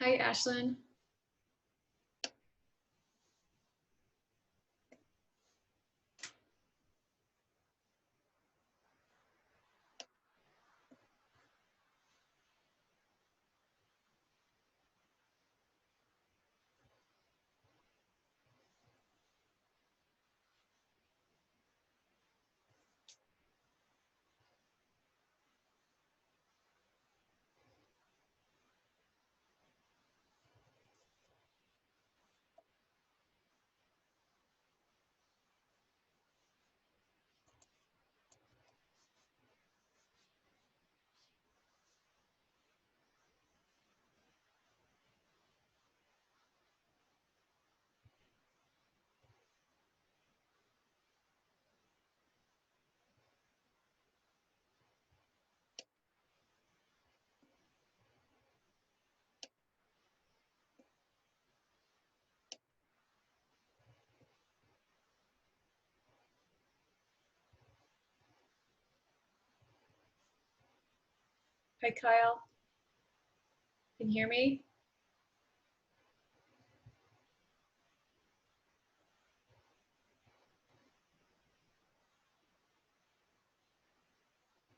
Hi, Ashlyn. Hi, Kyle. Can you hear me?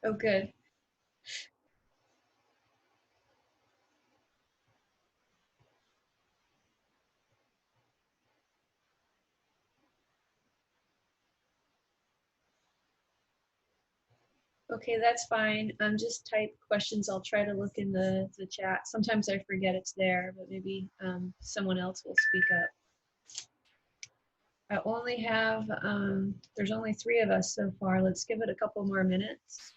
Oh, good. Okay, that's fine. Just type questions. I'll try to look in the chat. Sometimes I forget it's there, but maybe someone else will speak up. I only have, there's only 3 of us so far. Let's give it a couple more minutes.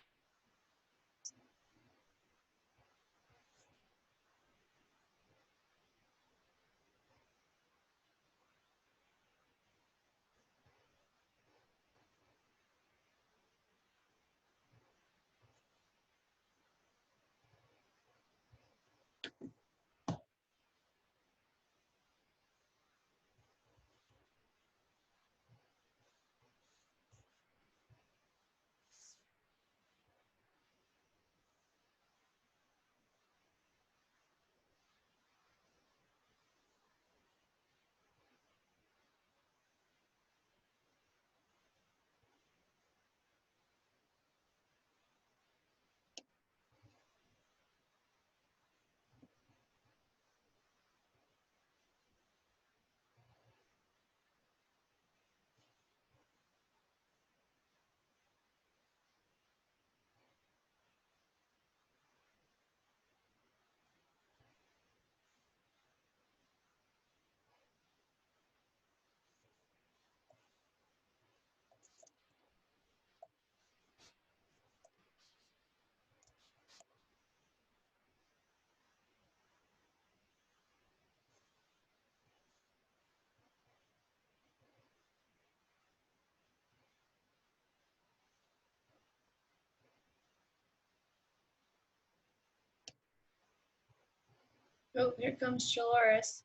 Oh, here comes Dolores.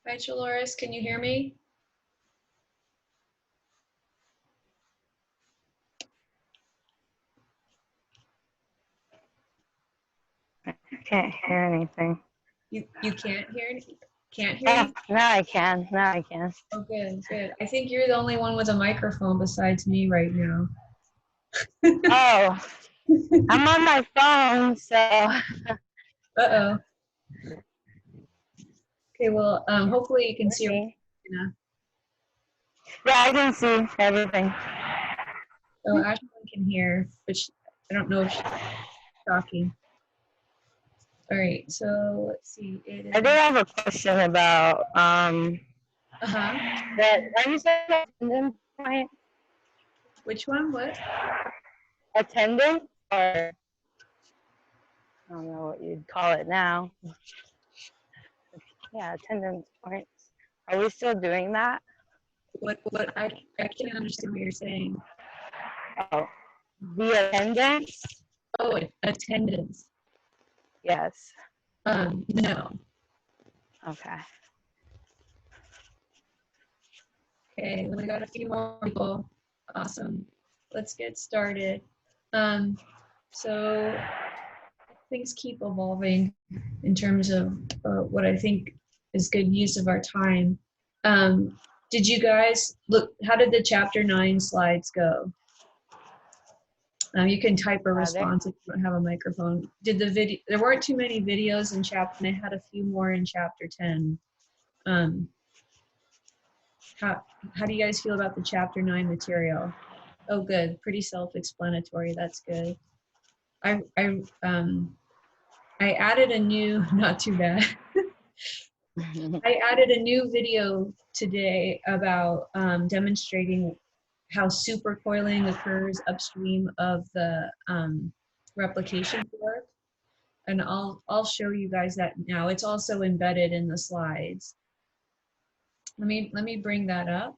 Hi, Dolores. Can you hear me? I can't hear anything. You can't hear anything? Can't hear Yeah, anything? now I can. Now I can. Oh, good, good. I think you're the only one with a microphone besides me right now. Oh, I'm on my phone, so. Uh-oh. Okay, well, hopefully you can see her. Okay. Yeah, I can see everything. So Ashlyn can hear, but I don't know if she's talking. All right, so let's see. It I is. did have a question about Uh-huh. that. Are you saying attendance point? Which one? What? Attendance, or I don't know what you'd call it now. Yeah, attendance points. Are we still doing that? What? I can't understand what you're saying. Oh, the attendance? Oh, attendance. Yes. No. Okay. Okay, we got a few more people. Awesome. Let's get started. So things keep evolving in terms of what I think is good use of our time. Did you guys look? How did the chapter 9 slides go? You can type a response if you don't have a microphone. Did the video? There weren't too many videos in chapter. And I had a few more in chapter 10. How do you guys feel about the chapter 9 material? Oh, good. Pretty self-explanatory. That's good. I added a new, not too bad. I added a new video today about demonstrating how supercoiling occurs upstream of the replication fork. And I'll show you guys that now. It's also embedded in the slides. Let me bring that up.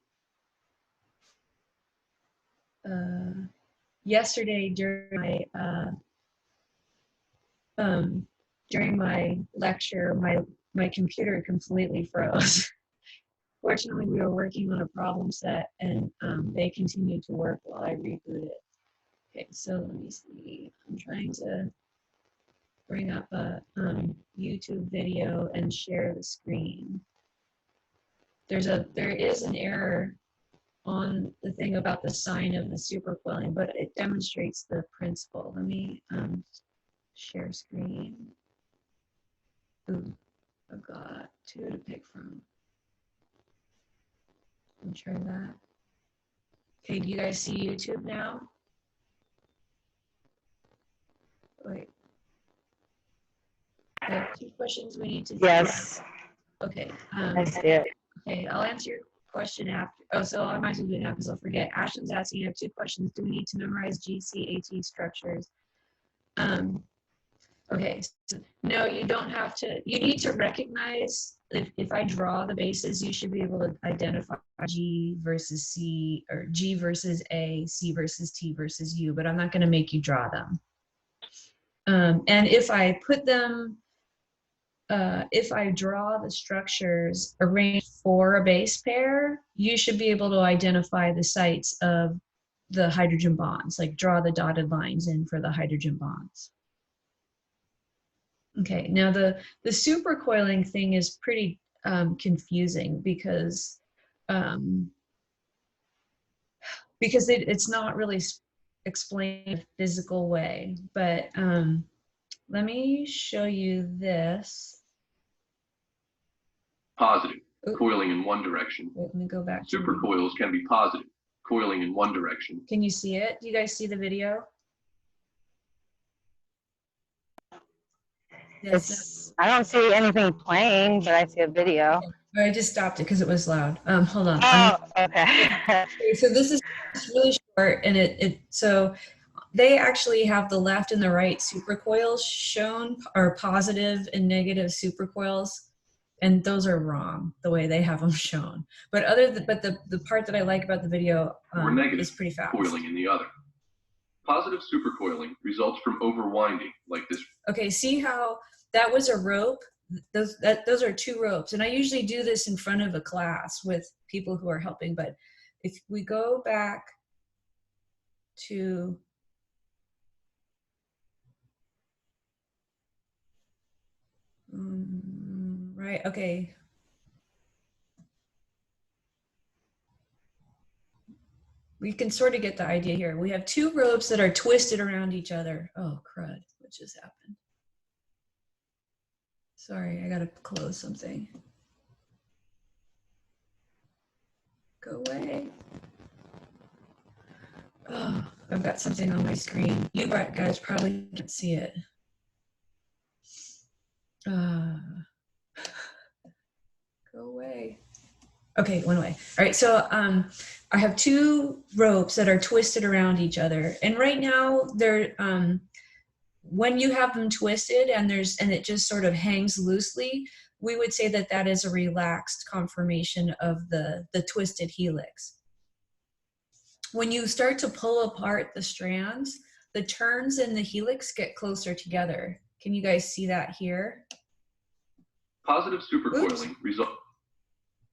Yesterday during my lecture, my computer completely froze. Fortunately, we were working on a problem set, and they continued to work while I rebooted. Okay, so let me see. I'm trying to bring up a YouTube video and share the screen. There is an error on the thing about the sign of the supercoiling, but it demonstrates the principle. Let me share screen. Ooh, I've got two to pick from. Let me try that. Okay, do you guys see YouTube now? Wait. I have two questions we need to figure out. Yes. Okay. I see it. Okay, I'll answer your question after. Oh, so I might as well do it now because I'll forget. Ashton's asking, I have two questions. Do we need to memorize GCAT structures? Okay, so no, you don't have to. You need to recognize if I draw the bases, you should be able to identify G versus C, or G versus A, C versus T versus U, but I'm not going to make you draw them. And if I put them, if I draw the structures arranged for a base pair, you should be able to identify the sites of the hydrogen bonds, like draw the dotted lines in for the hydrogen bonds. Okay, now the supercoiling thing is pretty confusing because it's not really explained in a physical way. But let me show you this. Positive, coiling in one direction. Wait, let me go back. Supercoils can be positive, coiling in one direction. Can you see it? Do you guys see the video? It's, I don't see anything playing, but I see a video. Okay. I just stopped it because it was loud. Hold on. Oh, okay. Okay, so this is really short, and so they actually have the left and the right supercoils shown, are positive and negative supercoils, and those are wrong the way they have them shown. But the part that I like about the video is pretty fast. Coiling in the other. Positive supercoiling results from overwinding, like this. Okay, see how that was a rope? Those are two ropes, and I usually do this in front of a class with people who are helping. But if we go back to right, okay. We can sort of get the idea here. We have two ropes that are twisted around each other. Oh, crud, what just happened? Sorry, I gotta close something. Go away. Oh, got something on my screen. You guys probably can't see it. Go away. Okay, one way. All right, so I have two ropes that are twisted around each other, and right now they're when you have them twisted and it just sort of hangs loosely, we would say that that is a relaxed conformation of the twisted helix. When you start to pull apart the strands, the turns in the helix get closer together. Can you guys see that here? Positive supercoiling result.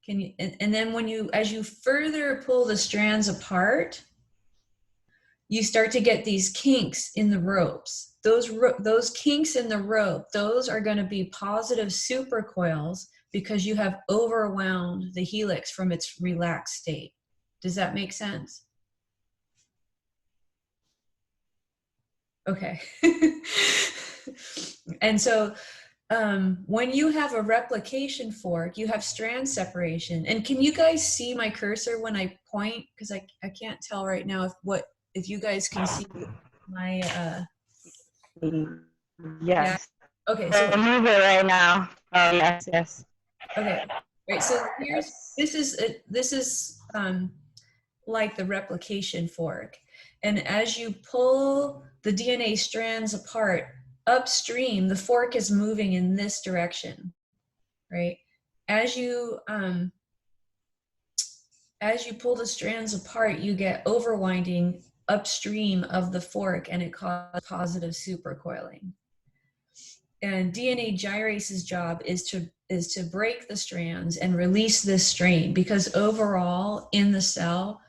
Can you, and then when you, as you further pull the strands apart, you start to get these kinks in the ropes. Those kinks in the rope, those are going to be positive supercoils because you have overwound the helix from its relaxed state. Does that make sense? Okay. And so when you have a replication fork, you have strand separation. And can you guys see my cursor when I point? Because I can't tell right now if you guys can see my Yes. yeah. Okay, so move it right now. Oh yes, yes. okay. Right. So this is like the replication fork. And as you pull the DNA strands apart upstream, the fork is moving in this direction, right? As you pull the strands apart, you get overwinding upstream of the fork, and it causes positive supercoiling. And DNA gyrase's job is to break the strands and release this strain, because overall in the cell,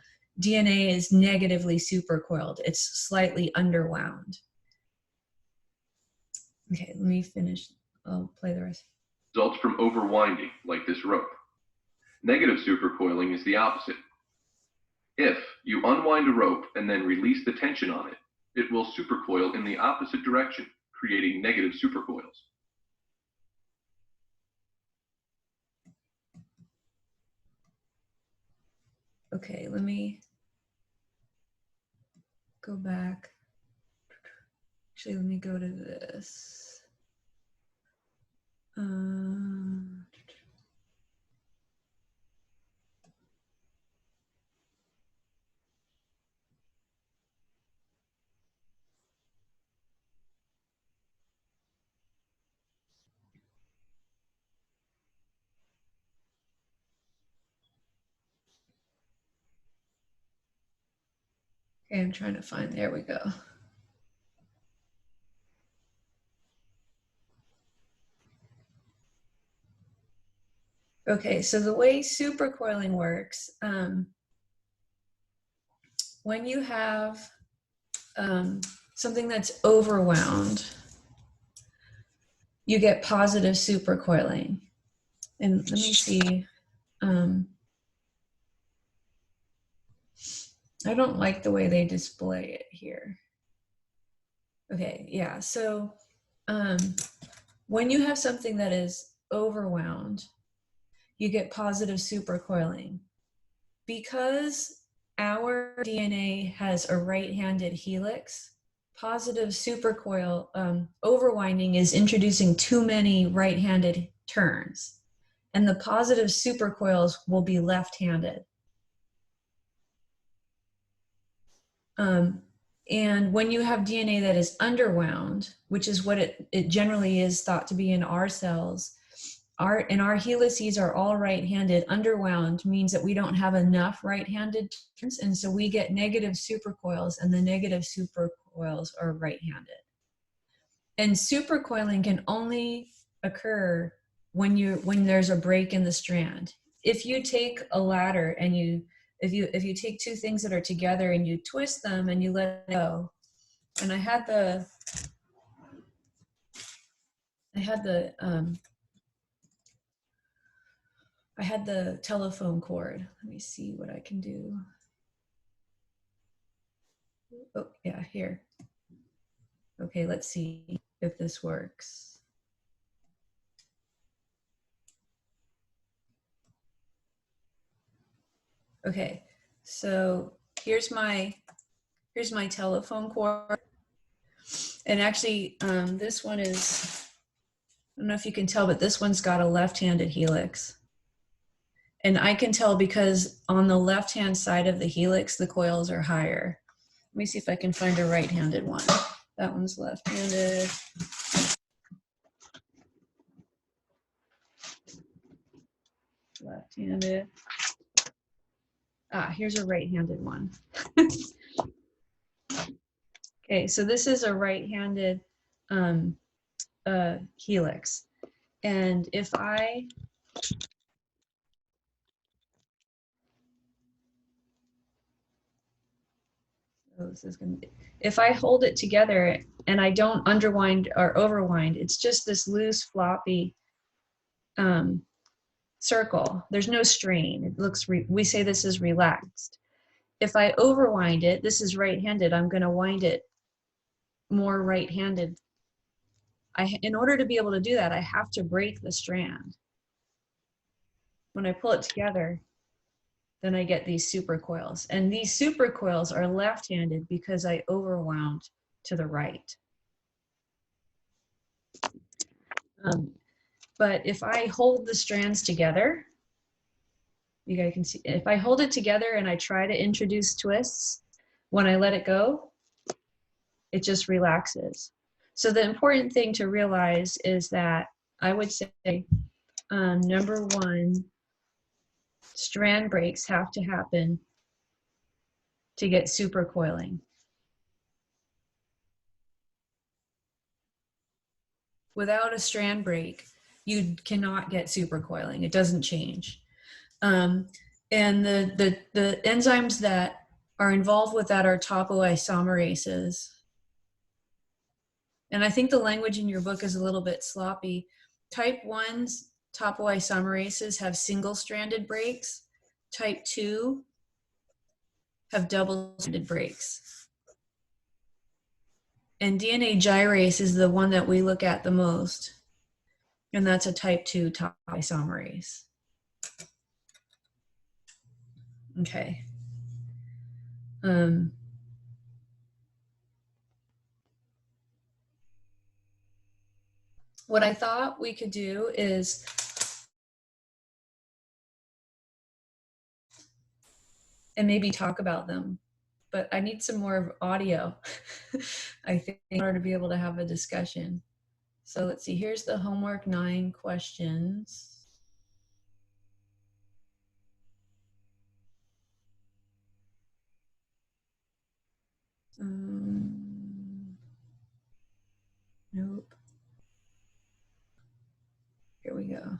DNA is negatively supercoiled. It's slightly underwound. Okay, let me finish. I'll play the rest. Results from overwinding, like this rope. Negative supercoiling is the opposite. If you unwind a rope and then release the tension on it, it will supercoil in the opposite direction, creating negative supercoils. Okay, let me go back. Actually, let me go to this. Okay, I'm trying to find, there we go. Okay, so the way supercoiling works, when you have something that's overwound, you get positive supercoiling. And let me see. I don't like the way they display it here. Okay, yeah, so when you have something that is overwound, you get positive supercoiling. Because our DNA has a right-handed helix, positive supercoil overwinding is introducing too many right-handed turns, and the positive supercoils will be left-handed. And when you have DNA that is underwound, which is what it generally is thought to be in our cells, our helices are all right-handed. Underwound means that we don't have enough right-handed turns, and so we get negative supercoils, and the negative supercoils are right-handed. And supercoiling can only occur when there's a break in the strand. If you take a ladder and if you take two things that are together and you twist them and you let it go, and I had the telephone cord. Let me see what I can do. Oh, yeah, here. Okay, let's see if this works. Okay, so here's my Here's my telephone cord. And actually, this one is, I don't know if you can tell, but this one's got a left-handed helix. And I can tell because on the left-hand side of the helix, the coils are higher. Let me see if I can find a right-handed one. That one's left-handed. Left-handed. Ah, here's a right-handed one. Okay, so this is a right-handed helix. And if I if I hold it together and I don't underwind or overwind, it's just this loose, floppy circle. There's no strain. It looks, we say this is relaxed. If I overwind it, this is right-handed, I'm going to wind it more right-handed. In order to be able to do that, I have to break the strand. When I pull it together, then I get these supercoils. And these supercoils are left-handed because I overwound to the right. But if I hold the strands together, you guys can see, if I hold it together and I try to introduce twists, when I let it go, it just relaxes. So the important thing to realize is that I would say, number one, strand breaks have to happen to get supercoiling. Without a strand break, you cannot get supercoiling. It doesn't change. And the enzymes that are involved with that are topoisomerases. And I think the language in your book is a little bit sloppy. Type 1's topoisomerases have single-stranded breaks. Type 2 have double-stranded breaks. And DNA gyrase is the one that we look at the most. And that's a type 2 topoisomerase. Okay. What I thought we could do is and maybe talk about them, but I need some more audio, I think, in order to be able to have a discussion. So let's see, here's the homework 9 questions. Nope. Here we go.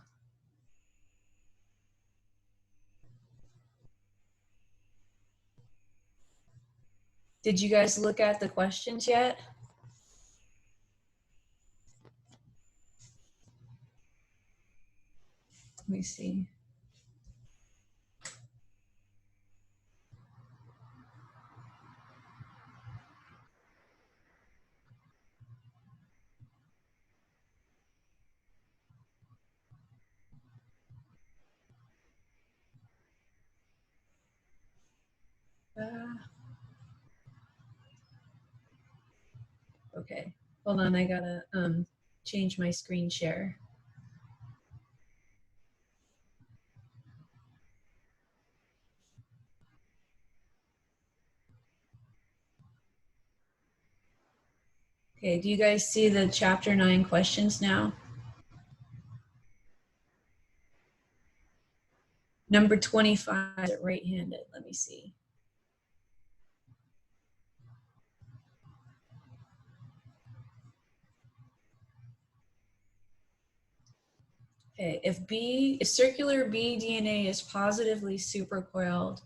Did you guys look at the questions yet? Let me see. Okay, hold on, I gotta change my screen share. Okay, do you guys see the chapter 9 questions now? Number 25, right-handed, let me see. Okay, if circular B DNA is positively supercoiled,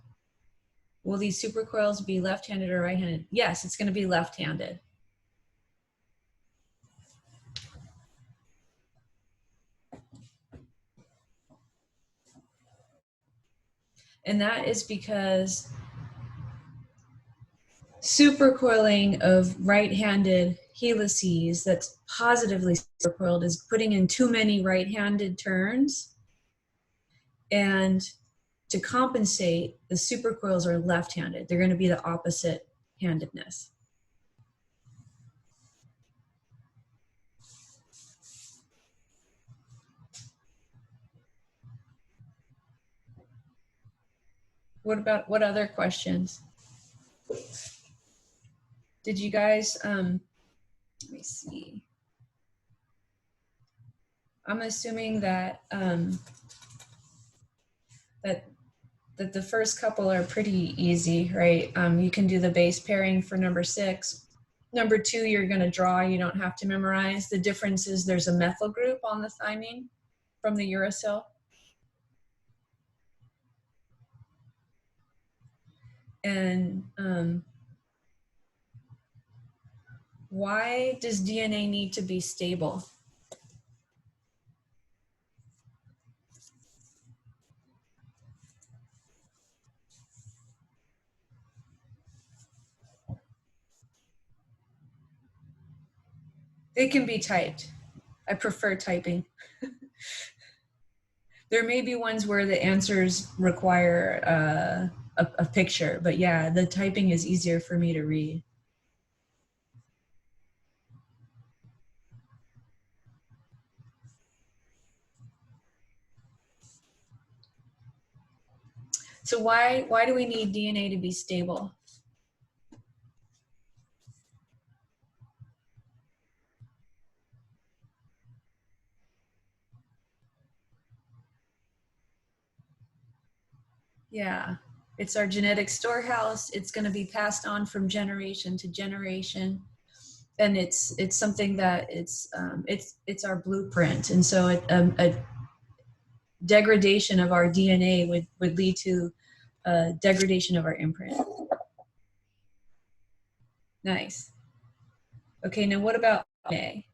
will these supercoils be left-handed or right-handed? Yes, it's going to be left-handed. And that is because supercoiling of right-handed helices that's positively supercoiled is putting in too many right-handed turns. And to compensate, the supercoils are left-handed. They're going to be the opposite handedness. What other questions? Did you guys, let me see. I'm assuming that, that the first couple are pretty easy, right? You can do the base pairing for number 6. Number 2, you're gonna draw, you don't have to memorize. The difference is there's a methyl group on the thymine from the uracil. And why does DNA need to be stable? They can be typed. I prefer typing. There may be ones where the answers require a picture, but yeah, the typing is easier for me to read. So why do we need DNA to be stable? Yeah, it's our genetic storehouse. It's going to be passed on from generation to generation, and it's something that it's our blueprint. And so a degradation of our DNA would lead to a degradation of our imprint. Nice. Okay, now what about RNA?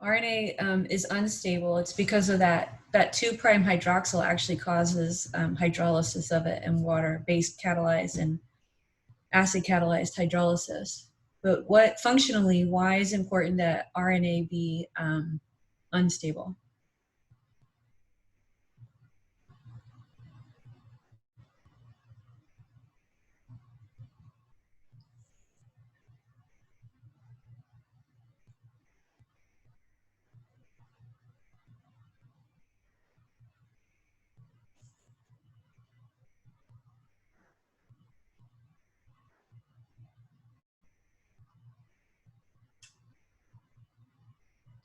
RNA is unstable. It's because of that 2' hydroxyl actually causes hydrolysis of it in water, base catalyzed and acid catalyzed hydrolysis. But functionally, why is it important that RNA be unstable?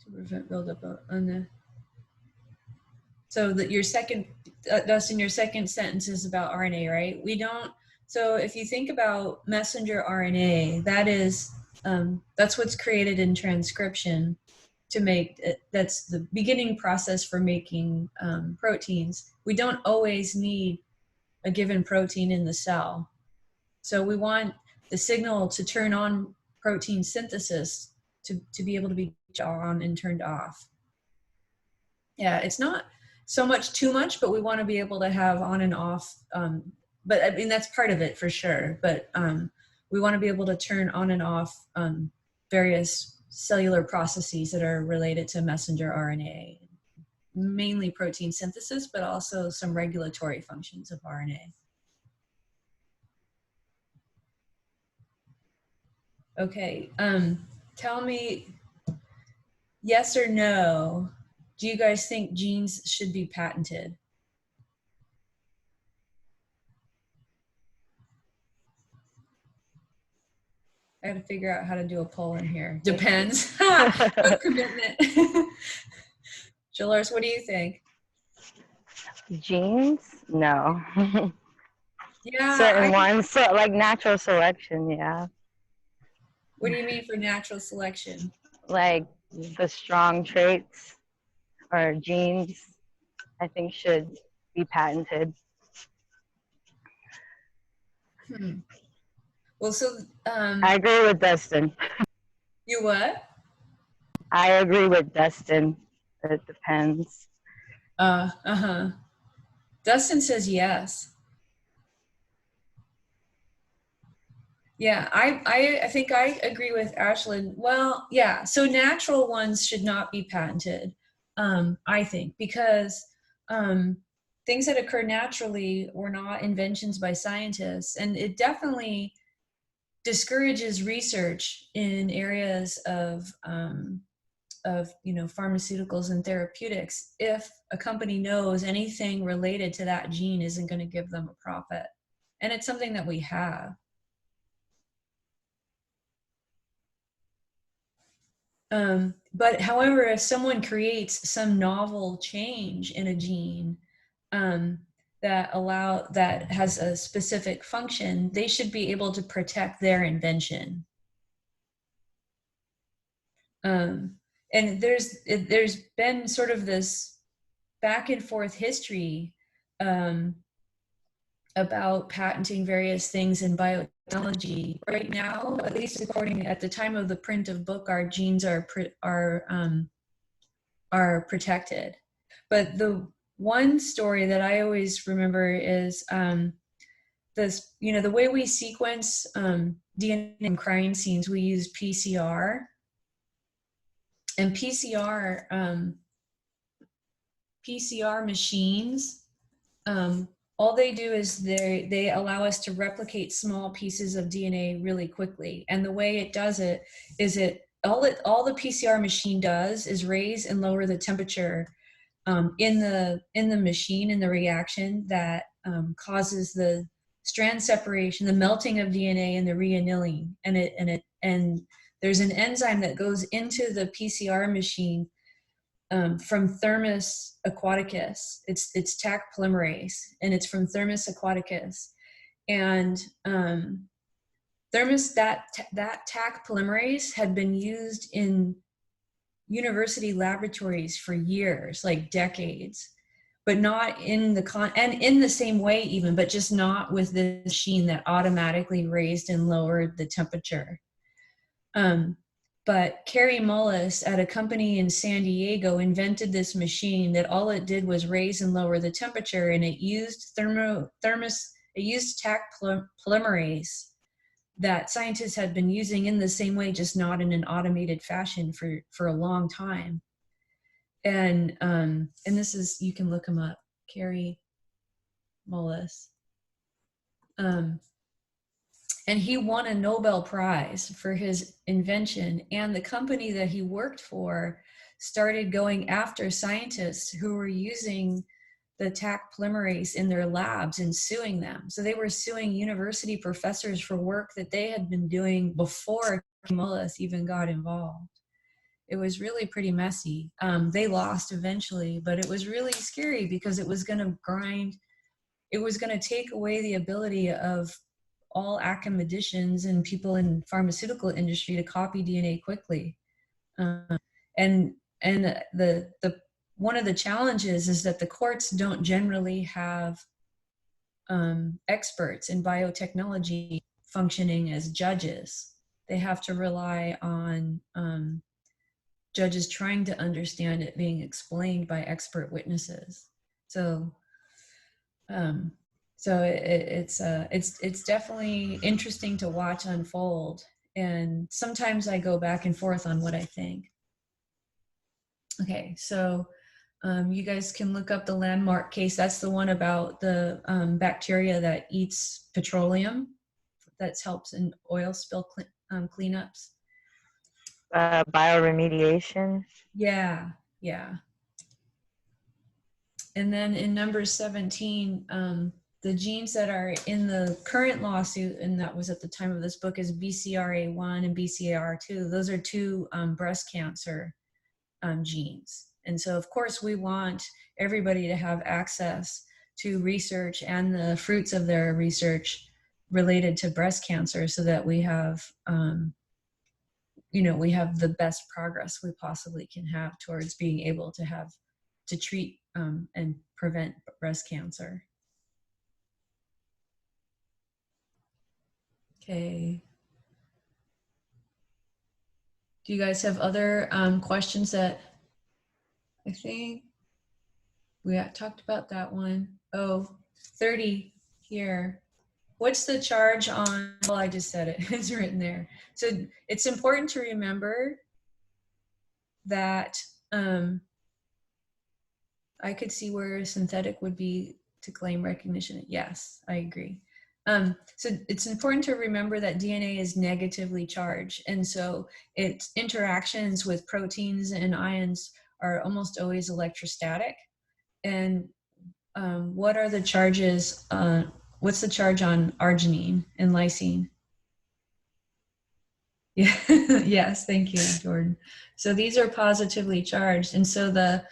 To prevent buildup on the. So that your second, Dustin, your second sentence is about RNA, right? We don't. So if you think about messenger RNA, that is that's what's created in transcription to make that's the beginning process for making proteins. We don't always need a given protein in the cell. So we want the signal to turn on protein synthesis to be able to be on and turned off. Yeah, it's not so much too much, but we want to be able to have on and off. But I mean, that's part of it for sure. But we want to be able to turn on and off various cellular processes that are related to messenger RNA, mainly protein synthesis, but also some regulatory functions of RNA. Okay, tell me, yes or no, do you guys think genes should be patented? I got to figure out how to do a poll in here. Depends. No commitment. Dolores, what do you think? Genes? No. Yeah. Certain ones, so like natural selection, yeah. What do you mean for natural selection? Like the strong traits or genes, I think should be patented. Well, so I agree with Dustin. You what? I agree with Dustin. It depends. Dustin says yes. Yeah, I think I agree with Ashlyn. Well, yeah, so natural ones should not be patented, I think, because things that occur naturally were not inventions by scientists. And it definitely discourages research in areas of pharmaceuticals and therapeutics if a company knows anything related to that gene isn't going to give them a profit. And it's something that we have. But however, if someone creates some novel change in a gene that has a specific function, they should be able to protect their invention. And there's been sort of this back and forth history about patenting various things in biotechnology. Right now, at least according at the time of the print of book, our genes are protected. But the one story that I always remember is this, the way we sequence DNA in crime scenes, we use PCR. And PCR machines, all they do is they allow us to replicate small pieces of DNA really quickly. And the way it does it is all the PCR machine does is raise and lower the temperature in the machine, in the reaction that causes the strand separation, the melting of DNA, and the reannealing. And there's an enzyme that goes into the PCR machine from Thermus aquaticus. It's Taq polymerase, and it's from Thermus aquaticus. And that Taq polymerase had been used in university laboratories for years, like decades, but not in the same way even, but just not with the machine that automatically raised and lowered the temperature. But Carrie Mullis at a company in San Diego invented this machine that all it did was raise and lower the temperature, and it used Taq polymerase that scientists had been using in the same way, just not in an automated fashion for a long time. And this is, you can look him up, Carrie Mullis. And he won a Nobel Prize for his invention. And the company that he worked for started going after scientists who were using the Taq polymerase in their labs and suing them. So they were suing university professors for work that they had been doing before Mullis even got involved. It was really pretty messy. They lost eventually, but it was really scary because it was going to take away the ability of all academicians and people in pharmaceutical industry to copy DNA quickly. And the one of the challenges is that the courts don't generally have experts in biotechnology functioning as judges. They have to rely on judges trying to understand it being explained by expert witnesses. So it's definitely interesting to watch unfold. And sometimes I go back and forth on what I think. Okay, so you guys can look up the landmark case. That's the one about the bacteria that eats petroleum that helps in oil spill cleanups. Bioremediation. Yeah. And then in number 17, the genes that are in the current lawsuit, and that was at the time of this book, is BCRA1 and BCAR2. Those are two breast cancer genes. And so, of course, we want everybody to have access to research and the fruits of their research related to breast cancer, so that we have, we have the best progress we possibly can have towards being able to treat and prevent breast cancer. Okay. Do you guys have other questions that I think we talked about that one? Oh, 30 here. What's the charge on, well, I just said it, it's written there. So it's important to remember that I could see where synthetic would be to claim recognition. Yes, I agree. So it's important to remember that DNA is negatively charged. And so its interactions with proteins and ions are almost always electrostatic. And what are the charges? What's the charge on arginine and lysine? Yeah. Yes, thank you, Jordan. So these are positively charged. And so the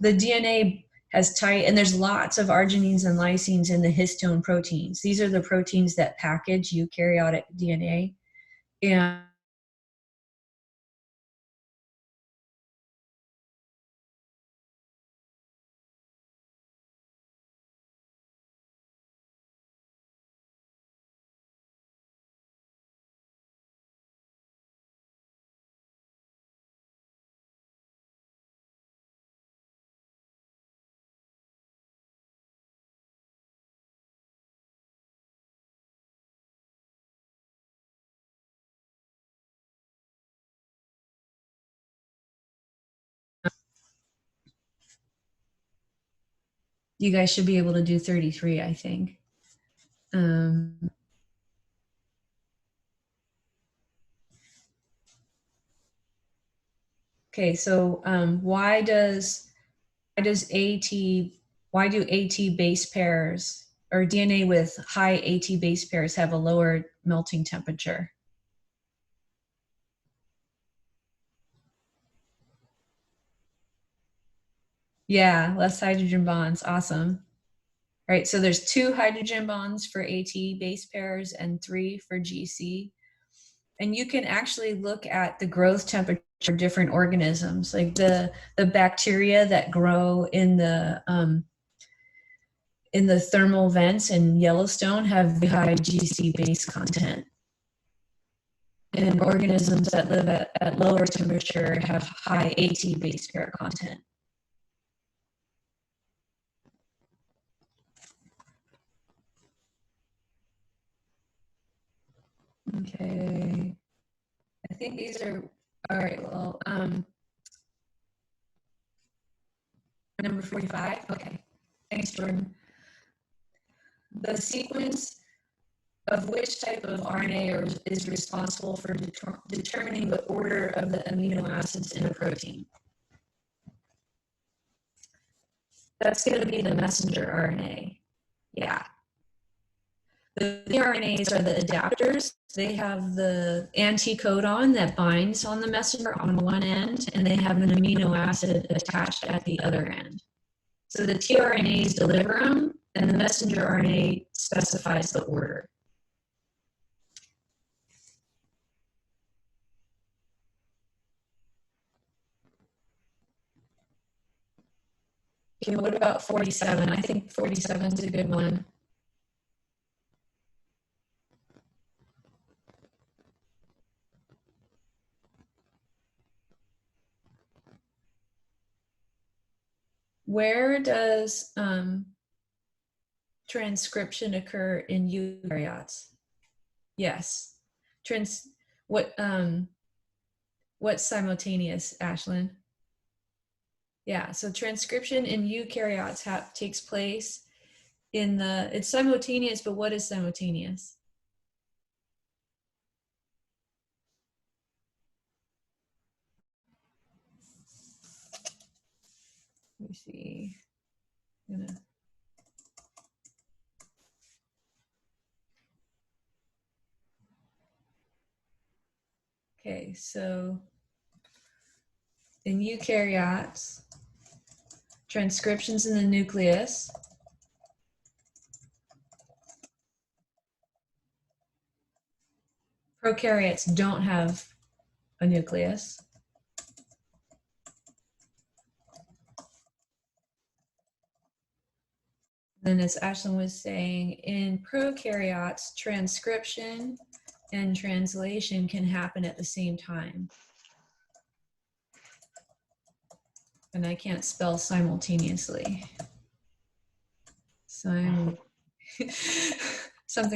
DNA has tight, and there's lots of arginines and lysines in the histone proteins. These are the proteins that package eukaryotic DNA. And you guys should be able to do 33, I think. Okay, so why do AT base pairs or DNA with high AT base pairs have a lower melting temperature? Yeah, less hydrogen bonds. Awesome. All right, so there's 2 hydrogen bonds for AT base pairs and 3 for GC. And you can actually look at the growth temperature of different organisms, like the bacteria that grow in the thermal vents in Yellowstone have high GC base content. And organisms that live at lower temperature have high AT base pair content. Okay. I think these are, all right, well, number 45, okay. Thanks, Jordan. The sequence of which type of RNA is responsible for determining the order of the amino acids in a protein? That's going to be the messenger RNA. Yeah. The RNAs are the adapters. They have the anticodon that binds on the messenger on one end, and they have an amino acid attached at the other end. So the tRNAs deliver them, and the messenger RNA specifies the order. Okay, what about 47? I think 47 is a good one. Where does transcription occur in eukaryotes? Yes. What's simultaneous, Ashlyn? Yeah, so transcription in eukaryotes takes place in it's simultaneous, but what is simultaneous? Let me see. Okay, so in eukaryotes, transcription's in the nucleus. Prokaryotes don't have a nucleus. Then, as Ashlyn was saying, in prokaryotes, transcription and translation can happen at the same time. And I can't spell simultaneously. Something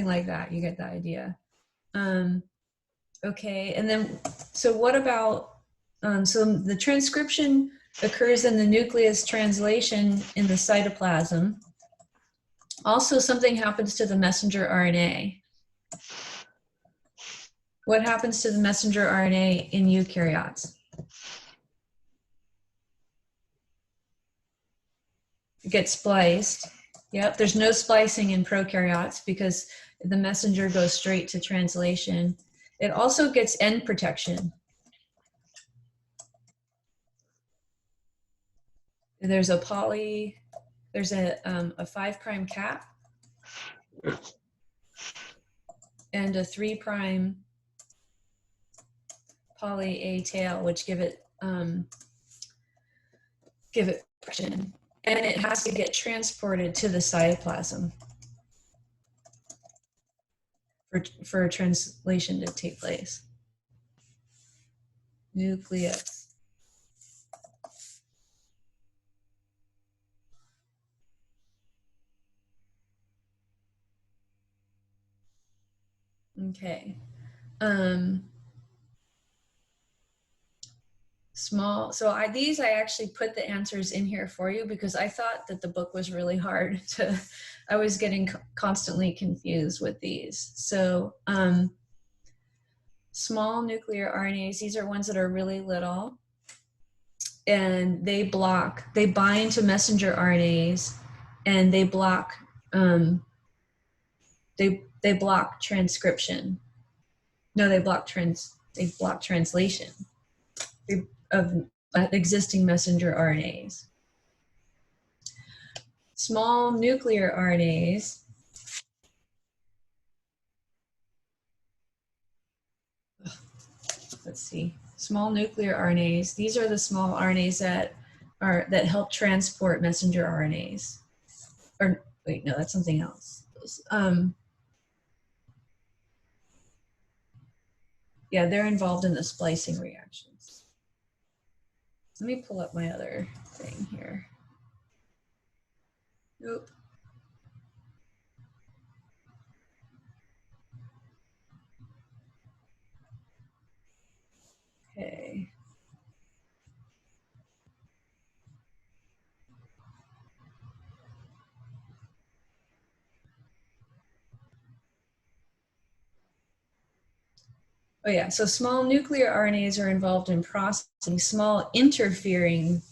like that. You get the idea. Okay, and then, so what about, so the transcription occurs in the nucleus translation in the cytoplasm. Also, something happens to the messenger RNA. What happens to the messenger RNA in eukaryotes? It gets spliced. Yep, there's no splicing in prokaryotes because the messenger goes straight to translation. It also gets end protection. There's a 5' cap and a 3' poly A tail, which give it protection. And it has to get transported to the cytoplasm for translation to take place. Nucleus. Okay. These I actually put the answers in here for you because I thought that the book was really hard I was getting constantly confused with these. So small nuclear RNAs, these are ones that are really little, and they bind to messenger RNAs, and they block they block transcription. No, they block translation of existing messenger RNAs. Small nuclear RNAs let's see, small nuclear RNAs. These are the small RNAs that help transport messenger RNAs. Or wait, no, that's something else. Yeah, they're involved in the splicing reactions. Let me pull up my other thing here. Nope. Okay. Oh yeah, so small nuclear RNAs are involved in processing. Small interfering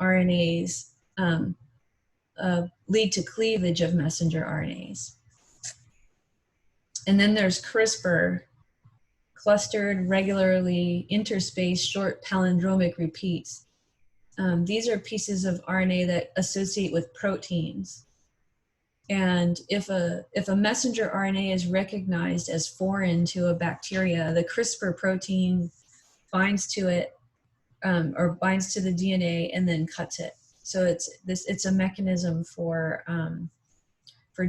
RNAs lead to cleavage of messenger RNAs. And then there's CRISPR, clustered, regularly interspaced, short palindromic repeats. These are pieces of RNA that associate with proteins. And if a messenger RNA is recognized as foreign to a bacteria, the CRISPR protein binds to it or binds to the DNA and then cuts it. So it's a mechanism for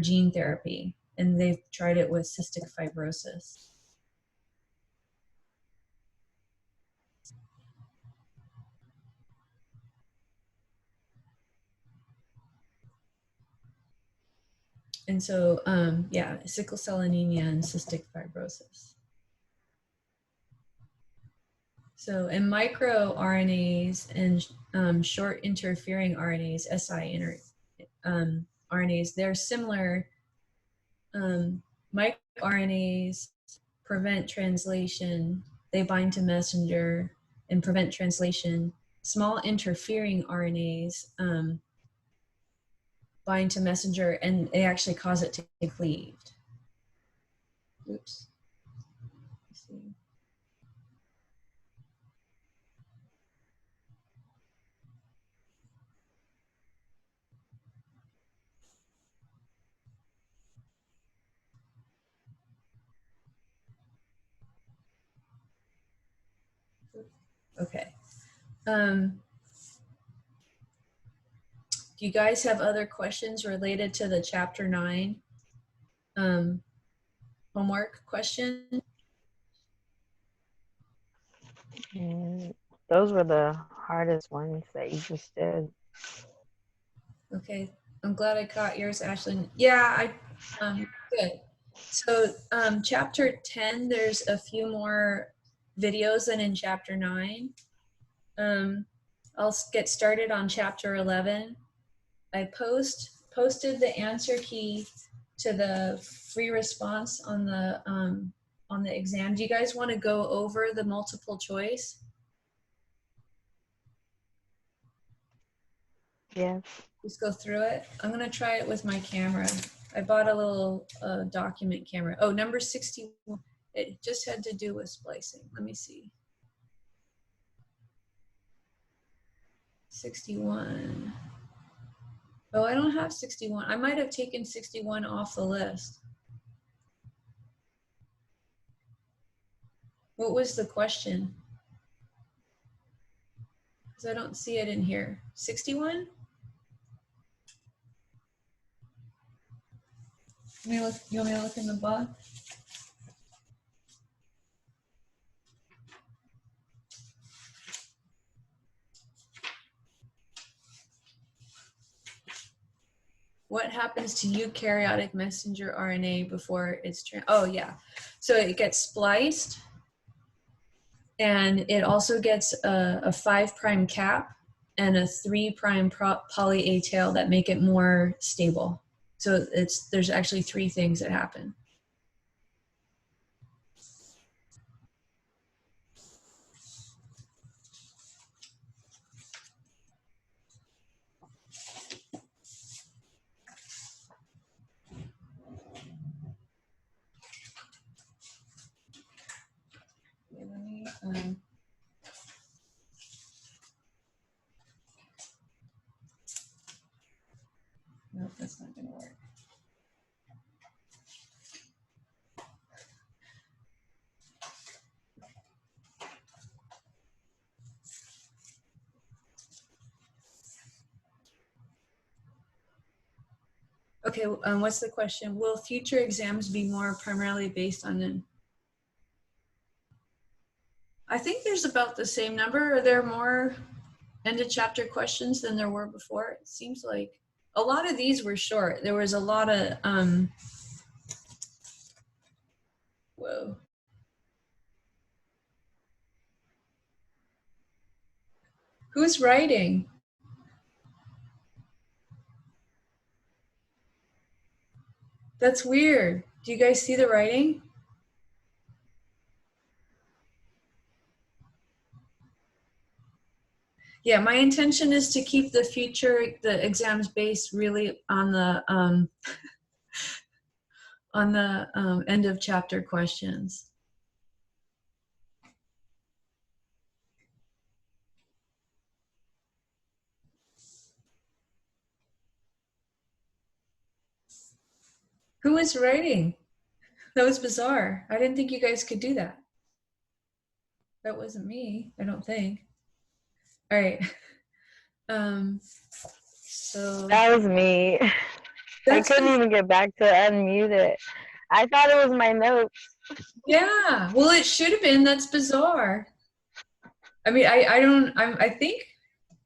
gene therapy, and they've tried it with cystic fibrosis. And so, yeah, sickle cell anemia and cystic fibrosis. So, in microRNAs and short interfering RNAs, RNAs, they're similar. MicroRNAs prevent translation. They bind to messenger and prevent translation. Small interfering RNAs bind to messenger, and they actually cause it to be cleaved. Oops. Let's see. Okay. Do you guys have other questions related to the chapter 9 homework question? Those were the hardest ones that you just did. Okay, I'm glad I caught yours, Ashlyn. Yeah, good. So chapter 10, there's a few more videos than in chapter 9. I'll get started on chapter 11. I posted the answer key to the free response on the exam. Do you guys want to go over the multiple choice? Yes. Just go through it. I'm gonna try it with my camera. I bought a little document camera. Oh, number 61. It just had to do with splicing. Let me see. 61. Oh, I don't have 61. I might have taken 61 off the list. What was the question? Because I don't see it in here. 61? You want me to look in the book? What happens to eukaryotic messenger RNA before it's oh yeah, so it gets spliced, and it also gets a 5' cap and a 3' poly A tail that make it more stable. So there's actually 3 things that happen. Let me, nope, that's not gonna work. Okay, what's the question? Will future exams be more primarily based on an? I think there's about the same number. Are there more end of chapter questions than there were before? It seems like a lot of these were short. There was a lot of, whoa. Who's writing? That's weird. Do you guys see the writing? Yeah, my intention is to keep the exams based really on the end of chapter questions. Who was writing? That was bizarre. I didn't think you guys could do that. That wasn't me, I don't think. All right. So That was me. I couldn't even get back to unmute it. I thought it was my notes. Yeah, well, it should have been. That's bizarre. I mean, I think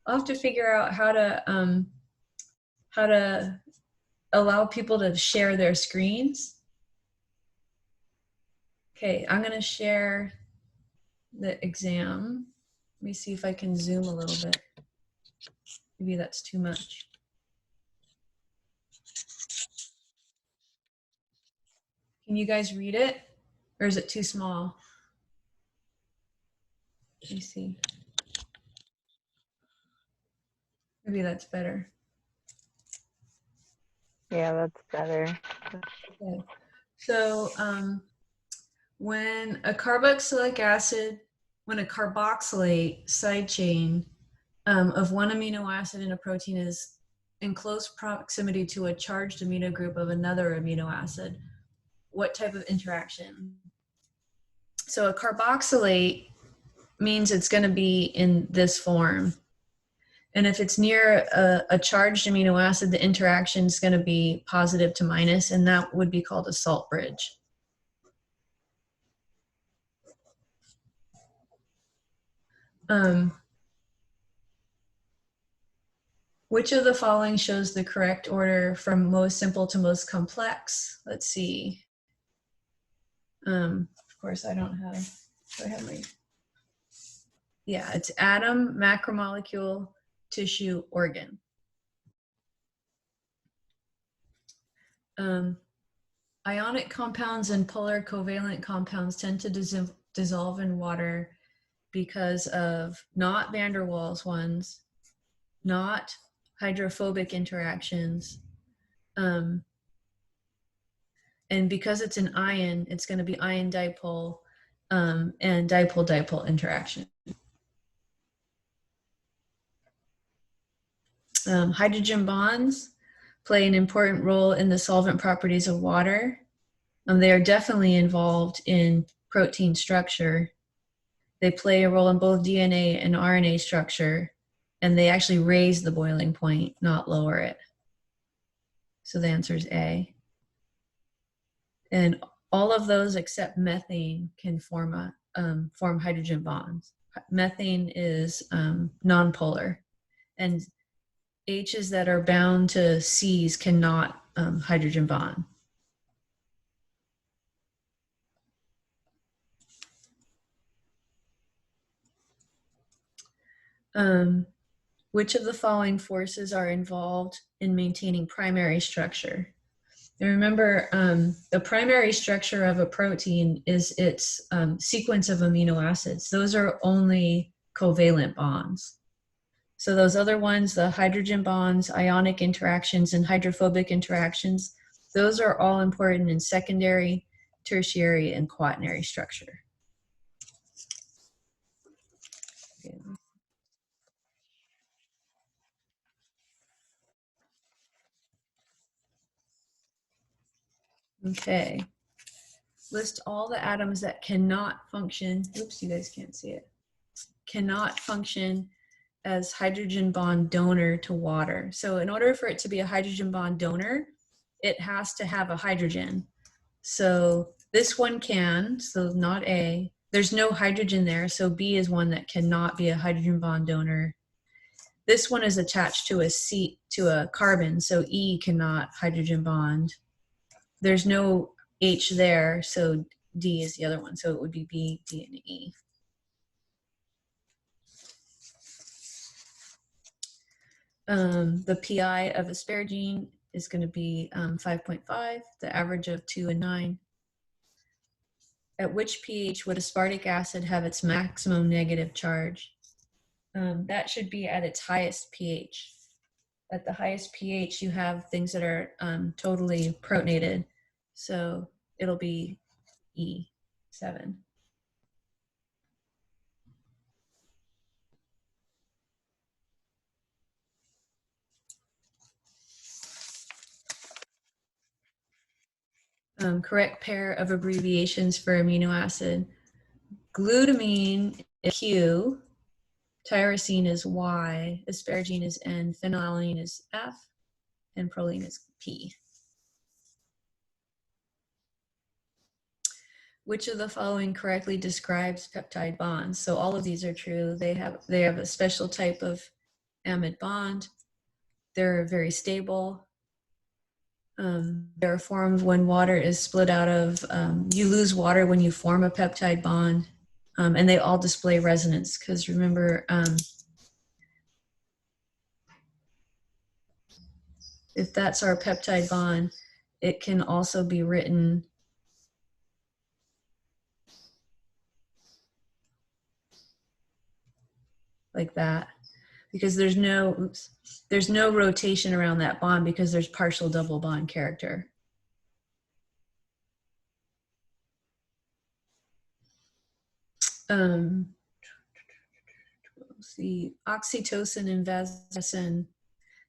I'll have to figure out how to allow people to share their screens. Okay, I'm gonna share the exam. Let me see if I can zoom a little bit. Maybe that's too much. Can you guys read it? Or is it too small? Let me see. Maybe that's better. Yeah, that's better. Okay. So when a carboxylate side chain of one amino acid in a protein is in close proximity to a charged amino group of another amino acid, what type of interaction? So a carboxylate means it's going to be in this form. And if it's near a charged amino acid, the interaction is going to be positive to minus, and that would be called a salt bridge. Which of the following shows the correct order from most simple to most complex? Let's see. Of course, I don't have, do I have my, Yeah, it's atom, macromolecule, tissue, organ. Ionic compounds and polar covalent compounds tend to dissolve in water because of not van der Waals ones, not hydrophobic interactions, and because it's an ion, it's going to be ion dipole and dipole-dipole interaction. Hydrogen bonds play an important role in the solvent properties of water. They are definitely involved in protein structure. They play a role in both DNA and RNA structure, and they actually raise the boiling point, not lower it. So the answer is A. And all of those except methane can form hydrogen bonds. Methane is nonpolar, and H's that are bound to C's cannot hydrogen bond. Which of the following forces are involved in maintaining primary structure? And remember, the primary structure of a protein is its sequence of amino acids. Those are only covalent bonds. So those other ones, the hydrogen bonds, ionic interactions, and hydrophobic interactions, those are all important in secondary, tertiary, and quaternary structure. Okay. List all the atoms that cannot function. Oops, you guys can't see it. Cannot function as hydrogen bond donor to water. So in order for it to be a hydrogen bond donor, it has to have a hydrogen. So this one can, so not A. There's no hydrogen there, so B is one that cannot be a hydrogen bond donor. This one is attached to a carbon, so E cannot hydrogen bond. There's no H there, so D is the other one. So it would be B, D, and E. The PI of asparagine is going to be 5.5, the average of 2 and 9. At which pH would aspartic acid have its maximum negative charge? That should be at its highest pH. At the highest pH, you have things that are totally protonated. So it'll be E7. Correct pair of abbreviations for amino acid. Glutamine is Q, tyrosine is Y, asparagine is N, phenylalanine is F, and proline is P. Which of the following correctly describes peptide bonds? So all of these are true. They have a special type of amide bond. They're very stable. They're formed when water is split out of, you lose water when you form a peptide bond, and they all display resonance, because remember, if that's our peptide bond, it can also be written like that, because there's no rotation around that bond because there's partial double bond character. Let's see, oxytocin and vasopressin.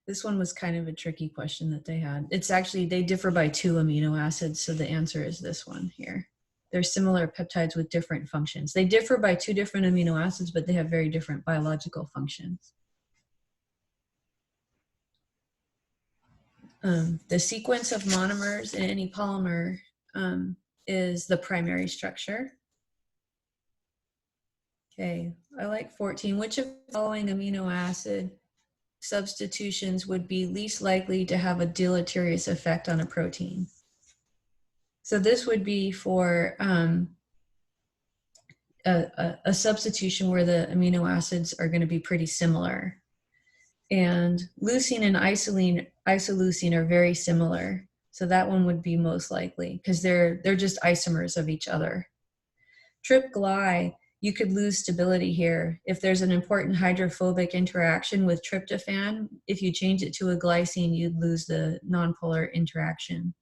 This one was kind of a tricky question that they had. It's actually, they differ by 2 amino acids, so the answer is this one here. They're similar peptides with different functions. They differ by 2 different amino acids, but they have very different biological functions. The sequence of monomers in any polymer is the primary structure. Okay, I like 14. Which of the following amino acid substitutions would be least likely to have a deleterious effect on a protein? So this would be for a substitution where the amino acids are going to be pretty similar. And leucine and isoleucine are very similar. So that one would be most likely because they're just isomers of each other. Trip-gly, you could lose stability here. If there's an important hydrophobic interaction with tryptophan, if you change it to a glycine, you'd lose the nonpolar interaction.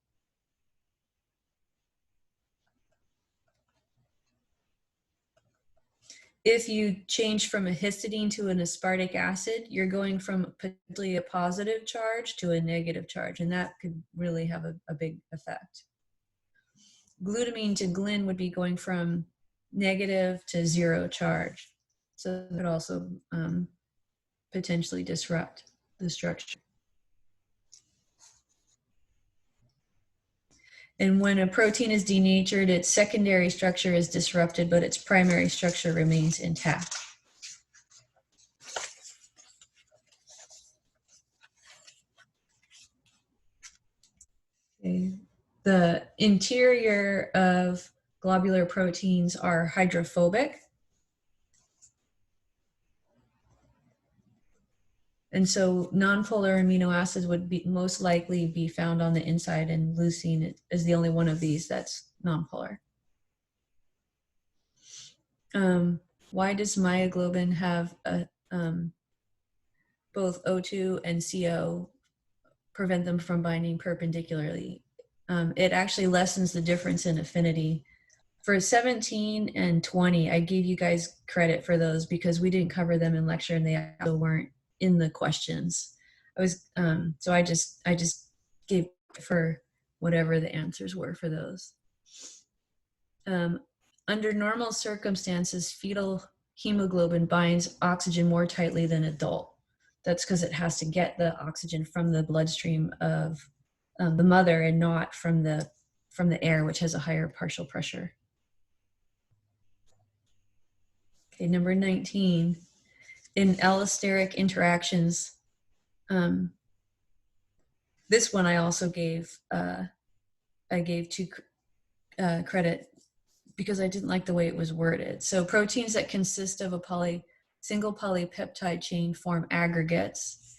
If you change from a histidine to an aspartic acid, you're going from potentially a positive charge to a negative charge, and that could really have a big effect. Glutamine to glyn would be going from negative to 0 charge. So it could also potentially disrupt the structure. And when a protein is denatured, its secondary structure is disrupted, but its primary structure remains intact. Okay. The interior of globular proteins are hydrophobic. And so nonpolar amino acids would be most likely be found on the inside, and leucine is the only one of these that's nonpolar. Why does myoglobin have both O2 and CO prevent them from binding perpendicularly? It actually lessens the difference in affinity. For 17 and 20, I gave you guys credit for those because we didn't cover them in lecture and they also weren't in the questions. So I just gave for whatever the answers were for those. Under normal circumstances, fetal hemoglobin binds oxygen more tightly than adult. That's because it has to get the oxygen from the bloodstream of the mother and not from the air, which has a higher partial pressure. Okay, number 19. In allosteric interactions, this one I also gave two credit because I didn't like the way it was worded. So proteins that consist of a single polypeptide chain form aggregates.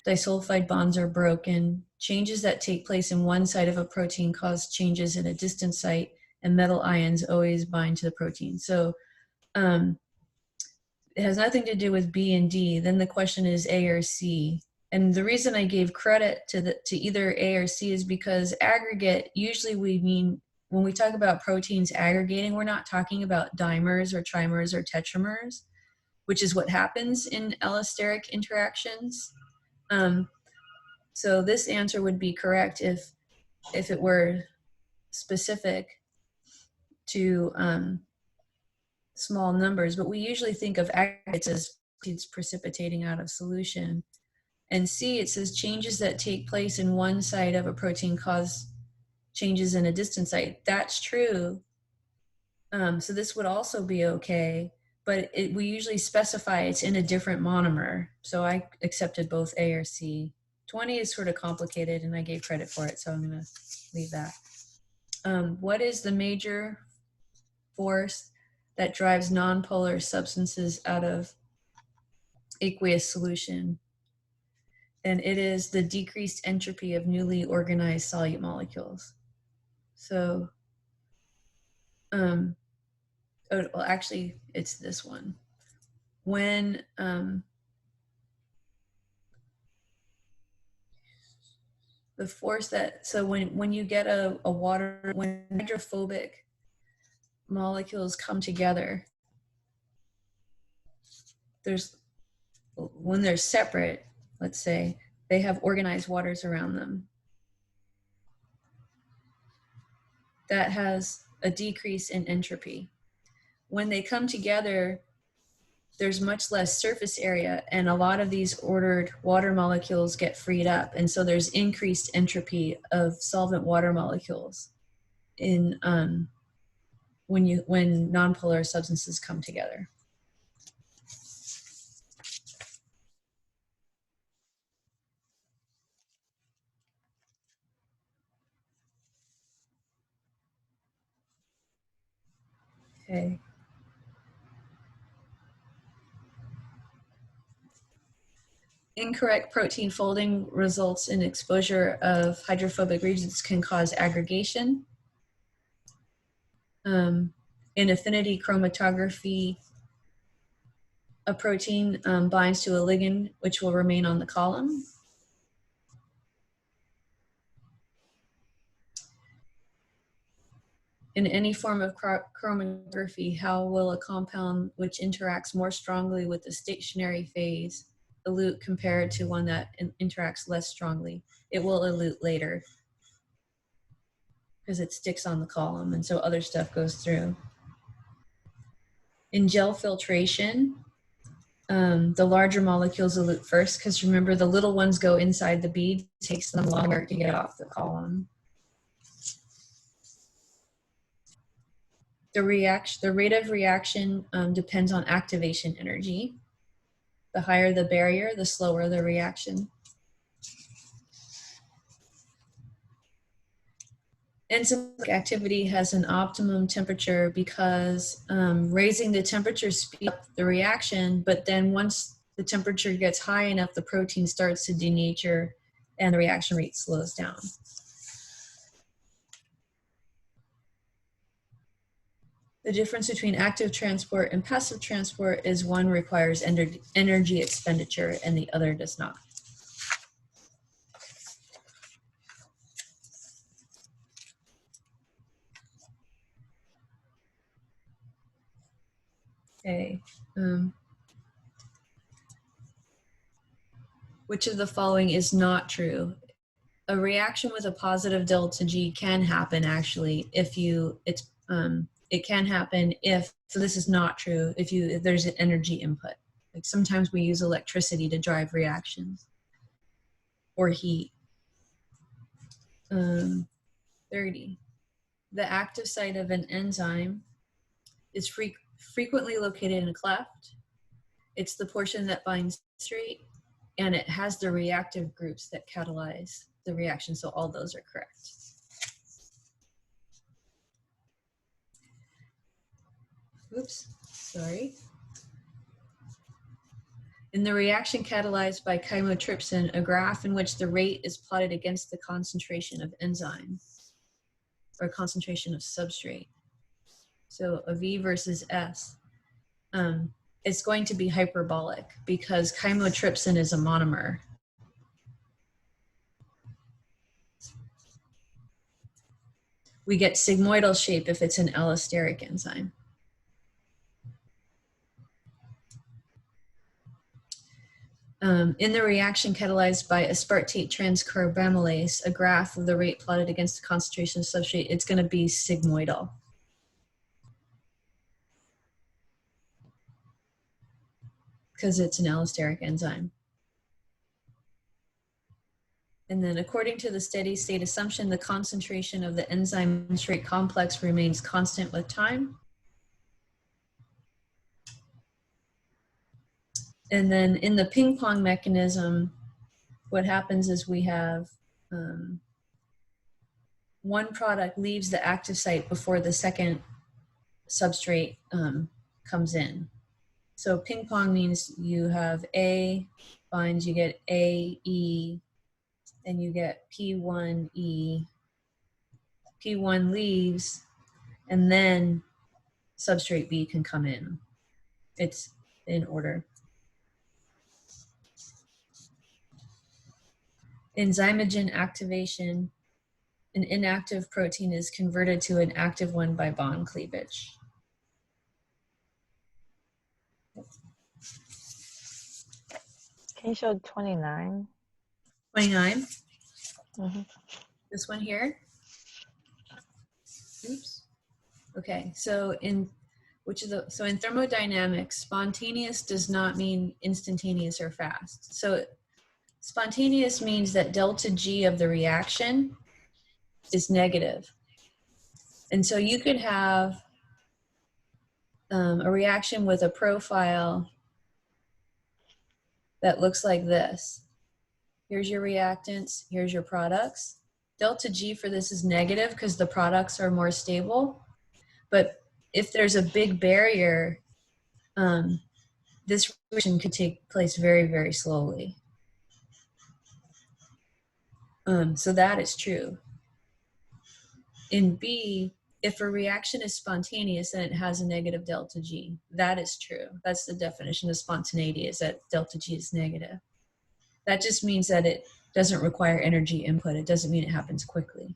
Disulfide bonds are broken. Changes that take place in one site of a protein cause changes in a distant site, and metal ions always bind to the protein. So it has nothing to do with B and D. Then the question is A or C. And the reason I gave credit to either A or C is because aggregate, usually we mean, when we talk about proteins aggregating, we're not talking about dimers or trimers or tetramers, which is what happens in allosteric interactions. So this answer would be correct if it were specific to small numbers, but we usually think of aggregates as proteins precipitating out of solution. And C, it says changes that take place in one site of a protein cause changes in a distant site. That's true. So this would also be okay, but we usually specify it's in a different monomer. So I accepted both A or C. 20 is sort of complicated and I gave credit for it, so I'm gonna leave that. What is the major force that drives nonpolar substances out of aqueous solution? And it is the decreased entropy of newly organized solute molecules. So, well, actually, it's this one. When the force that, so when you get a water, when hydrophobic molecules come together, when they're separate, let's say, they have organized waters around them. That has a decrease in entropy. When they come together, there's much less surface area and a lot of these ordered water molecules get freed up. And so there's increased entropy of solvent water molecules in when nonpolar substances come together. Okay. Incorrect protein folding results in exposure of hydrophobic regions can cause aggregation. In affinity chromatography, a protein binds to a ligand which will remain on the column. In any form of chromatography, how will a compound which interacts more strongly with the stationary phase elute compared to one that interacts less strongly? It will elute later because it sticks on the column, and so other stuff goes through. In gel filtration, the larger molecules elute first because remember the little ones go inside the bead. It takes them longer to get off the column. The rate of reaction depends on activation energy. The higher the barrier, the slower the reaction. Enzymatic activity has an optimum temperature because raising the temperature speeds up the reaction, but then once the temperature gets high enough, the protein starts to denature and the reaction rate slows down. The difference between active transport and passive transport is one requires energy expenditure and the other does not. Okay. Which of the following is not true? A reaction with a positive delta G can happen actually if it can happen if, so this is not true, if there's an energy input. Like sometimes we use electricity to drive reactions or heat. 30. The active site of an enzyme is frequently located in a cleft. It's the portion that binds substrate, and it has the reactive groups that catalyze the reaction, so all those are correct. Oops, sorry. In the reaction catalyzed by chymotrypsin, a graph in which the rate is plotted against the concentration of enzyme or concentration of substrate. So a V versus S. It's going to be hyperbolic because chymotrypsin is a monomer. We get sigmoidal shape if it's an allosteric enzyme. In the reaction catalyzed by aspartate transcarbamylase, a graph of the rate plotted against the concentration of substrate, it's going to be sigmoidal. Because it's an allosteric enzyme. And then according to the steady state assumption, the concentration of the enzyme substrate complex remains constant with time. And then in the ping pong mechanism, what happens is we have one product leaves the active site before the second substrate comes in. So ping pong means you have A binds, you get A, E, then you get P1E, P1 leaves, and then substrate B can come in. It's in order. Enzymogen activation, an inactive protein is converted to an active one by bond cleavage. Can you show 29? 29. Mm-hmm. This one here. Oops. Okay, so in thermodynamics, spontaneous does not mean instantaneous or fast. So spontaneous means that delta G of the reaction is negative. And so you could have a reaction with a profile that looks like this. Here's your reactants, here's your products. Delta G for this is negative because the products are more stable. But if there's a big barrier, this reaction could take place very, very slowly. So that is true. In B, if a reaction is spontaneous, then it has a negative delta G. That is true. That's the definition of spontaneity, is that delta G is negative. That just means that it doesn't require energy input. It doesn't mean it happens quickly.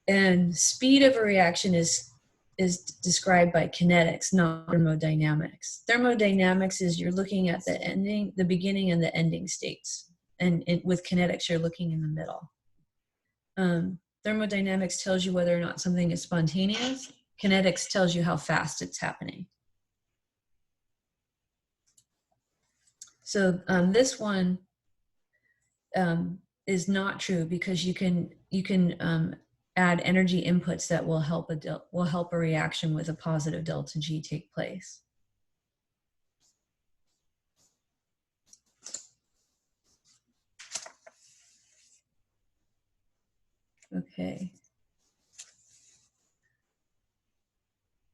And speed of a reaction is described by kinetics, not thermodynamics. Thermodynamics is you're looking at the ending, the beginning and the ending states. And with kinetics, you're looking in the middle. Thermodynamics tells you whether or not something is spontaneous. Kinetics tells you how fast it's happening. So this one is not true, because you can add energy inputs that will help a reaction with a positive delta G take place. Okay.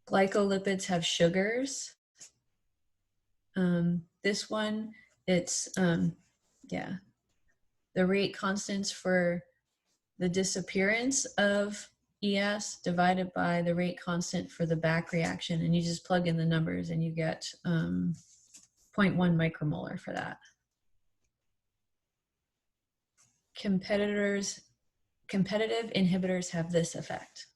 Glycolipids have sugars. This one, it's, yeah. The rate constants for the disappearance of ES divided by the rate constant for the back reaction. And you just plug in the numbers and you get 0.1 micromolar for that. Competitive inhibitors have this effect.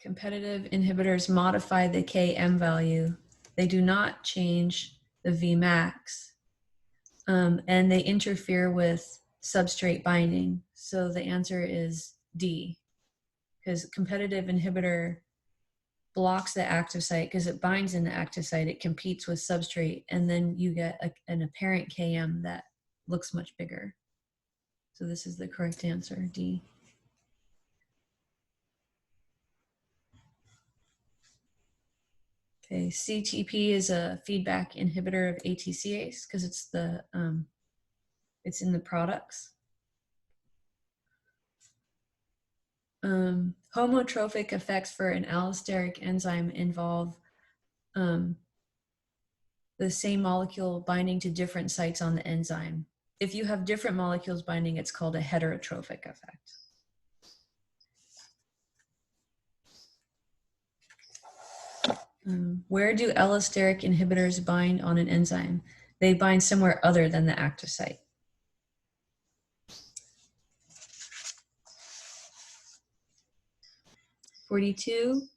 Competitive inhibitors modify the Km value. They do not change the Vmax, and they interfere with substrate binding. So the answer is D, because competitive inhibitor blocks the active site because it binds in the active site. It competes with substrate, and then you get an apparent Km that looks much bigger. So this is the correct answer, D. Okay, CTP is a feedback inhibitor of ATCase because it's in the products. Homotrophic effects for an allosteric enzyme involve the same molecule binding to different sites on the enzyme. If you have different molecules binding, it's called a heterotrophic effect. Where do allosteric inhibitors bind on an enzyme? They bind somewhere other than the active site. (42)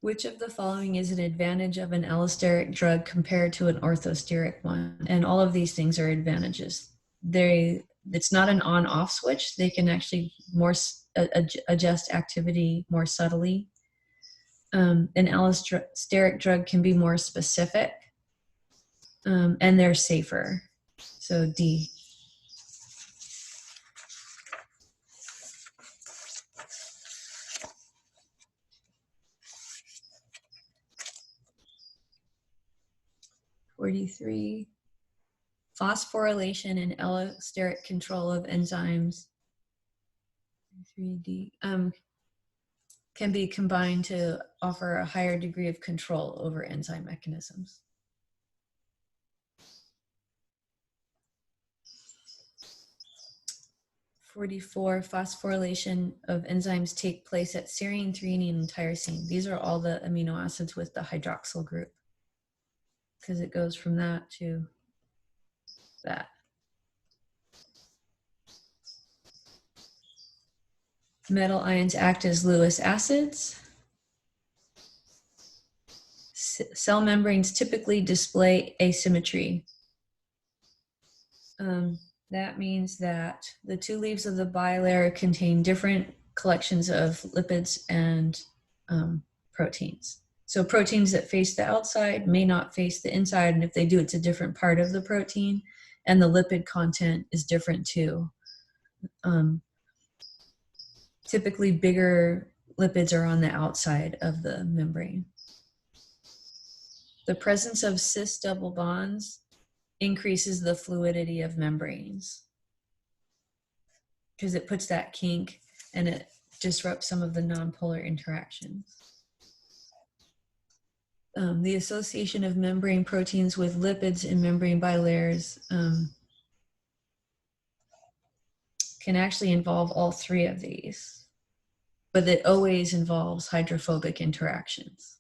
Which of the following is an advantage of an allosteric drug compared to an orthosteric one? And all of these things are advantages. It's not an on-off switch. They can actually adjust activity more subtly. An allosteric drug can be more specific, and they're safer. So D. (43) Phosphorylation and allosteric control of enzymes 3D can be combined to offer a higher degree of control over enzyme mechanisms. (44) Phosphorylation of enzymes take place at serine, threonine, and tyrosine. These are all the amino acids with the hydroxyl group, because it goes from that to that. Metal ions act as Lewis acids. Cell membranes typically display asymmetry. That means that the two leaves of the bilayer contain different collections of lipids and proteins. So proteins that face the outside may not face the inside, and if they do, it's a different part of the protein, and the lipid content is different too. Typically, bigger lipids are on the outside of the membrane. The presence of cis double bonds increases the fluidity of membranes because it puts that kink and it disrupts some of the nonpolar interactions. the association of membrane proteins with lipids in membrane bilayers can actually involve all three of these, but it always involves hydrophobic interactions.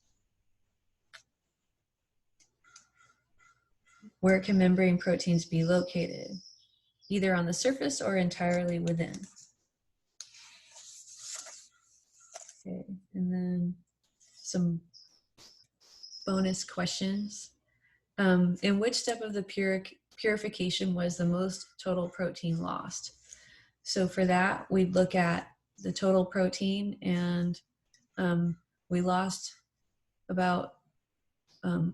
Where can membrane proteins be located? Either on the surface or entirely within. Okay, and then some bonus questions. In which step of the purification was the most total protein lost? So for that, we'd look at the total protein, and we lost about,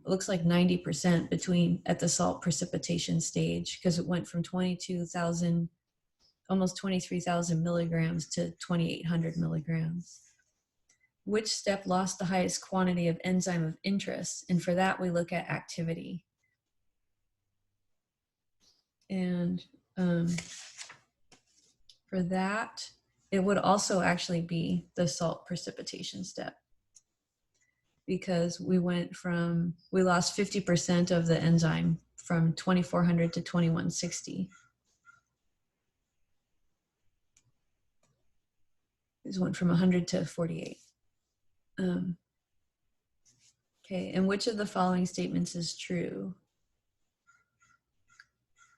looks like 90% at the salt precipitation stage, because it went from 22,000, almost 23,000 milligrams to 2,800 milligrams. Which step lost the highest quantity of enzyme of interest? And for that, we look at activity. And for that, it would also actually be the salt precipitation step, because we lost 50% of the enzyme from 2,400 to 2,160. It went from 100 to 48. Okay, and which of the following statements is true?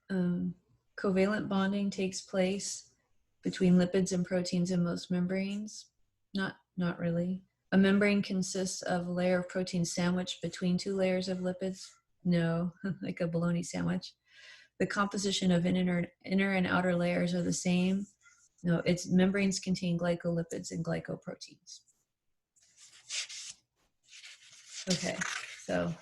Covalent bonding takes place between lipids and proteins in most membranes. Not really. A membrane consists of a layer of protein sandwiched between two layers of lipids. No, like a bologna sandwich. The composition of inner and outer layers are the same. No, its membranes contain glycolipids and glycoproteins. Okay, so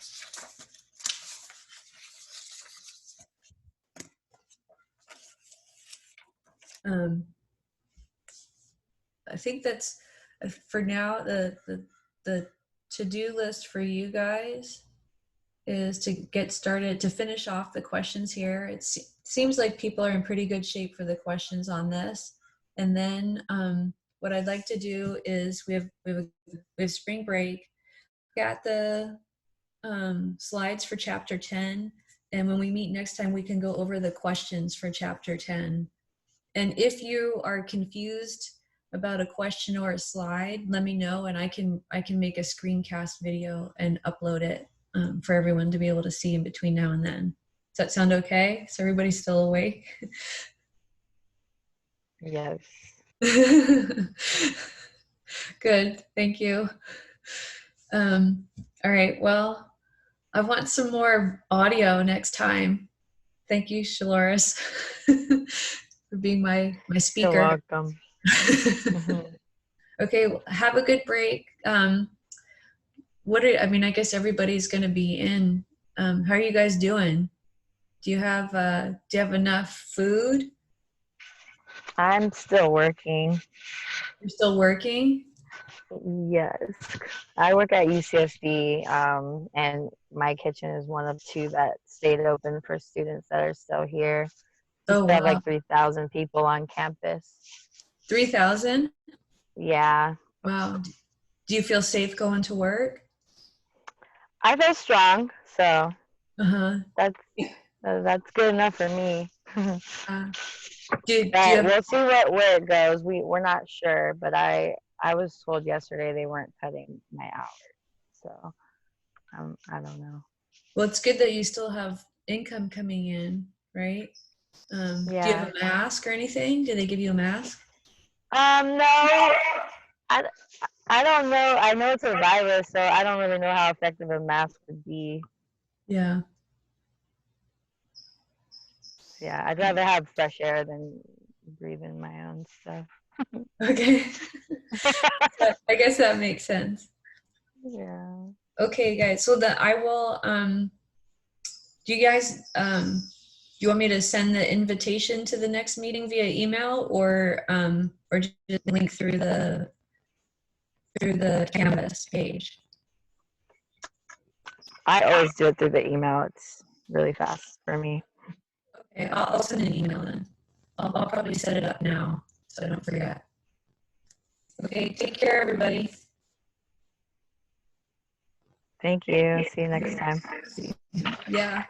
I think that's, for now, the to-do list for you guys is to get started, to finish off the questions here. It seems like people are in pretty good shape for the questions on this. And then what I'd like to do is we have spring break. Got the slides for chapter 10. And when we meet next time, we can go over the questions for chapter 10. And if you are confused about a question or a slide, let me know, and I can make a screencast video and upload it for everyone to be able to see in between now and then. Does that sound okay? Is everybody still awake? Yes. Good, thank you. All right, well, I want some more audio next time. Thank you, Shaloris, for being my speaker. You're welcome. Okay, have a good break. I guess everybody's going to be in. How are you guys doing? Do you have enough food? I'm still working. You're still working? Yes. I work at UCSD, and my kitchen is one of two that stayed open for students that are still here. Oh, We have wow. like 3,000 people on campus. 3,000? Yeah. Wow. Do you feel safe going to work? I feel strong, so Uh-huh. that's good enough for me. We'll see where it goes. We're not sure, but I was told yesterday they weren't cutting my hours, so I don't know. Well, it's good that you still have income coming in, right? Yeah. Do you have a mask or anything? Do they give you a mask? No. I don't know. I know it's a virus, so I don't really know how effective a mask would be. Yeah. Yeah, I'd rather have fresh air than breathe in my own stuff. Okay. I guess that makes sense. Yeah. Okay, guys. So I will. Do you guys? Do you want me to send the invitation to the next meeting via email, or just link through the Canvas page? I always do it through the email. It's really fast for me. Okay, I'll send an email then. I'll probably set it up now so I don't forget. Okay, take care, everybody. Thank you. See you next time. Yeah.